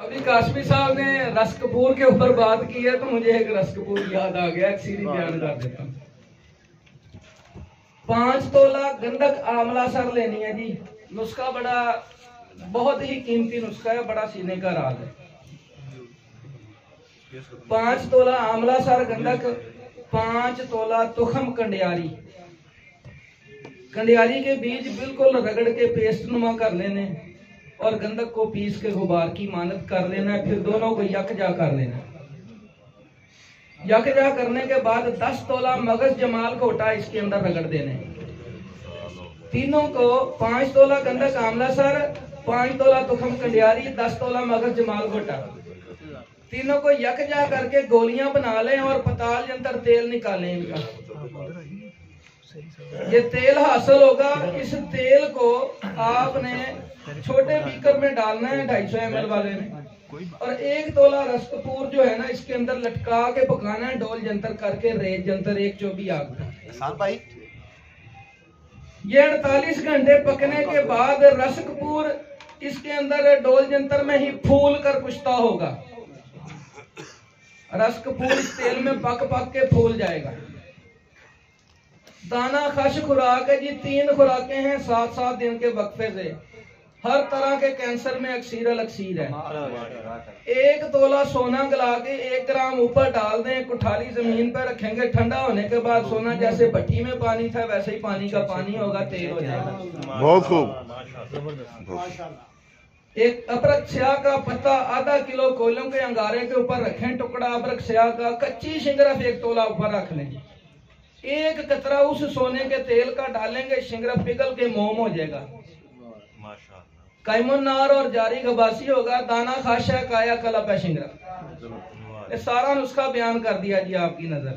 अभी काशमी साहब ने रस कपूर के ऊपर बात की है, तो मुझे एक रस कपूर याद आ गया, एक सीरी बयान कर देता हूँ। 5 तोला गंधक आंवला सर लेनी है जी। नुस्खा बड़ा बहुत ही कीमती नुस्खा है, बड़ा सीने का राज है। 5 तोला आंवला सर गंधक, 5 तोला तुखम कंडियारी। कंडियारी के बीज बिल्कुल रगड़ के पेस्ट नुमा कर लेने और गंधक को पीस के गुबार की मानत कर लेना है। फिर दोनों को यकजा कर लेना। यकजा करने के बाद 10 तोला मगज जमाल घोटा इसके अंदर रगड़ देने। तीनों को 5 तोला गंधक आंवला सर, 5 तोला तुखम कंडियारी, 10 तोला मगज जमाल घोटा, तीनों को यकजा करके गोलियां बना लें और पताल यंत्र तेल निकालें इनका। ये तेल हासिल होगा। इस तेल को आपने छोटे बीकर में डालना है, 250 ml वाले में, और 1 तोला रस कपूर जो है ना इसके अंदर लटका के पकाना है, डोल जंतर करके, रेत जंतर 124 आग में। ये 48 घंटे पकने के बाद रस कपूर इसके अंदर डोल जंतर में ही फूल कर कुश्ता होगा। रस कपूर इस तेल में पक पक के फूल जाएगा। दाना खश खुराक है जी, 3 खुराकें हैं 7-7 दिन के वक्फे से। हर तरह के कैंसर में अक्सीर अलक्सीर है। 1 तोला सोना गला के 1 ग्राम ऊपर डाल दें, कुठारी जमीन पर रखेंगे। ठंडा होने के बाद सोना जैसे भट्टी में पानी था वैसे ही पानी का पानी होगा, तेल हो जाएगा। बहुत खूब। एक अबरक स्याह का पत्ता आधा किलो कोयलों के अंगारे के ऊपर रखें। टुकड़ा अबरक स्याह का, कच्ची शिंगरफ 1 तोला ऊपर रख लें। 1 कतरा उस सोने के तेल का डालेंगे, शिंगरफ पिघल के मोम हो जाएगा। कायमुन नार और जारी गबासी होगा। दाना खाशा काया कलप है शिंगरफ। ये सारा नुस्खा बयान कर दिया जी आपकी नजर।